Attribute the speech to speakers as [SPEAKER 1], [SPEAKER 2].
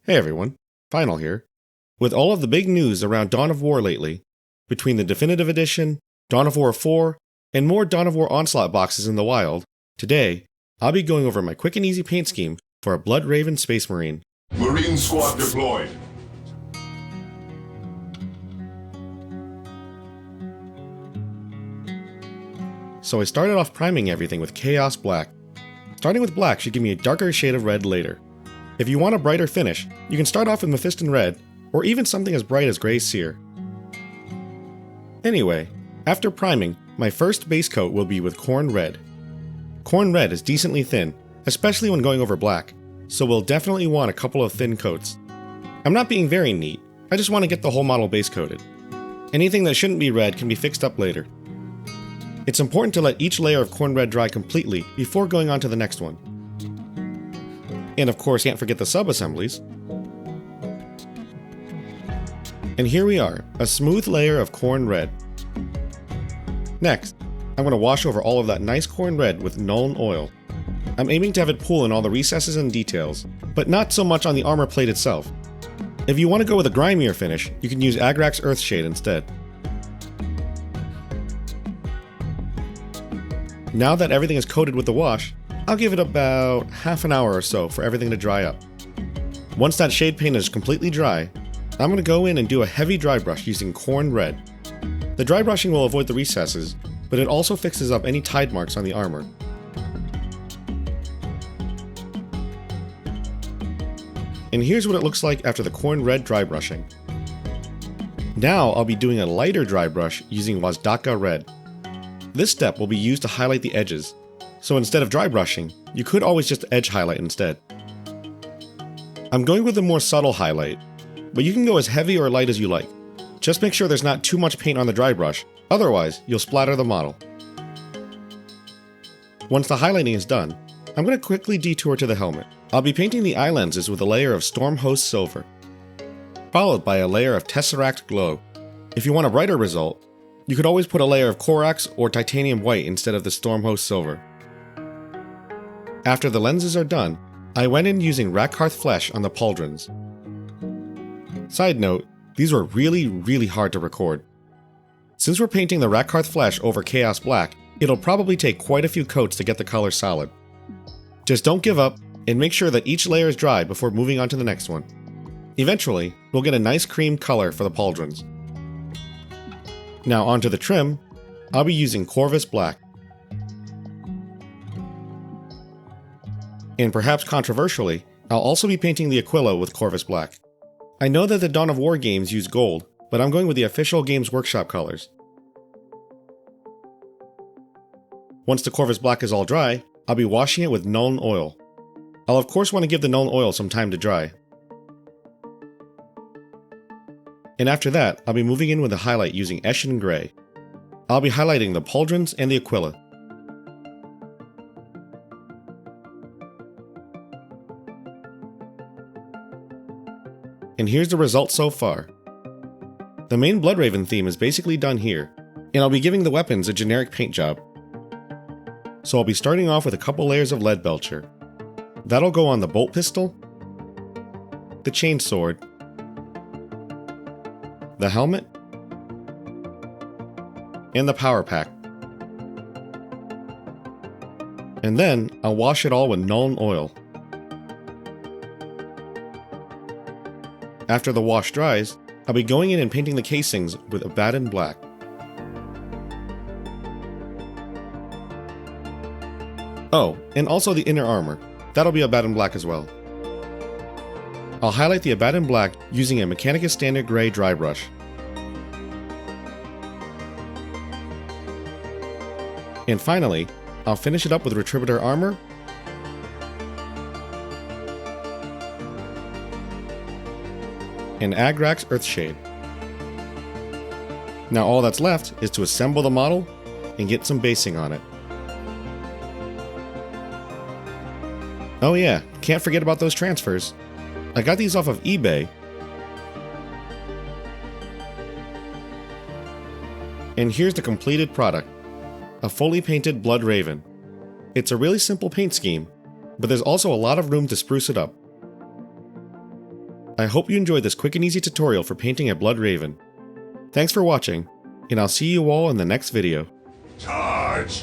[SPEAKER 1] Hey everyone, Final here. With all of the big news around Dawn of War lately, between the Definitive Edition, Dawn of War 4, and more Dawn of War Onslaught boxes in the wild, today, I'll be going over my quick and easy paint scheme for a Blood Raven Space Marine.
[SPEAKER 2] Marine Squad deployed.
[SPEAKER 1] So I started off priming everything with Chaos Black. Starting with black should give me a darker shade of red later. If you want a brighter finish, you can start off with Mephiston Red, or even something as bright as Grey Seer. Anyway, after priming, my first base coat will be with Khorne Red. Khorne Red is decently thin, especially when going over black, so we'll definitely want a couple of thin coats. I'm not being very neat, I just want to get the whole model base coated. Anything that shouldn't be red can be fixed up later. It's important to let each layer of Khorne Red dry completely before going on to the next one. And of course, can't forget the sub-assemblies. And here we are, a smooth layer of Khorne Red. Next, I'm going to wash over all of that nice Khorne Red with Nuln Oil. I'm aiming to have it pool in all the recesses and details, but not so much on the armor plate itself. If you want to go with a grimier finish, you can use Agrax Earthshade instead. Now that everything is coated with the wash, I'll give it about half an hour or so for everything to dry up. Once that shade paint is completely dry, I'm going to go in and do a heavy dry brush using Khorne Red. The dry brushing will avoid the recesses, but it also fixes up any tide marks on the armor. And here's what it looks like after the Khorne Red dry brushing. Now I'll be doing a lighter dry brush using Wazdaka Red. This step will be used to highlight the edges, so instead of dry brushing, you could always just edge highlight instead. I'm going with a more subtle highlight, but you can go as heavy or light as you like. Just make sure there's not too much paint on the dry brush, otherwise you'll splatter the model. Once the highlighting is done, I'm going to quickly detour to the helmet. I'll be painting the eye lenses with a layer of Stormhost Silver, followed by a layer of Tesseract Glow. If you want a brighter result, you could always put a layer of Corax or Titanium White instead of the Stormhost Silver. After the lenses are done, I went in using Rakarth Flesh on the Pauldrons. Side note, these were really hard to record. Since we're painting the Rakarth Flesh over Chaos Black, it'll probably take quite a few coats to get the color solid. Just don't give up, and make sure that each layer is dry before moving on to the next one. Eventually, we'll get a nice cream color for the Pauldrons. Now onto the trim, I'll be using Corvus Black. And perhaps controversially, I'll also be painting the Aquila with Corvus Black. I know that the Dawn of War games use gold, but I'm going with the official Games Workshop colors. Once the Corvus Black is all dry, I'll be washing it with Nuln Oil. I'll of course want to give the Nuln Oil some time to dry. And after that, I'll be moving in with a highlight using Eshin Grey. I'll be highlighting the Pauldrons and the Aquila. And here's the result so far. The main Blood Raven theme is basically done here, and I'll be giving the weapons a generic paint job. So I'll be starting off with a couple layers of Lead Belcher. That'll go on the Bolt Pistol, the Chain Sword, the helmet, and the Power Pack. And then I'll wash it all with Nuln Oil. After the wash dries, I'll be going in and painting the casings with Abaddon Black. Oh, and also the inner armor. That'll be Abaddon Black as well. I'll highlight the Abaddon Black using a Mechanicus Standard Gray dry brush. And finally, I'll finish it up with Retributor Armor and Agrax Earthshade. Now all that's left is to assemble the model and get some basing on it. Oh yeah, can't forget about those transfers. I got these off of eBay. And here's the completed product. A fully painted Blood Raven. It's a really simple paint scheme, but there's also a lot of room to spruce it up. I hope you enjoyed this quick and easy tutorial for painting a Blood Raven. Thanks for watching, and I'll see you all in the next video.
[SPEAKER 2] Charge!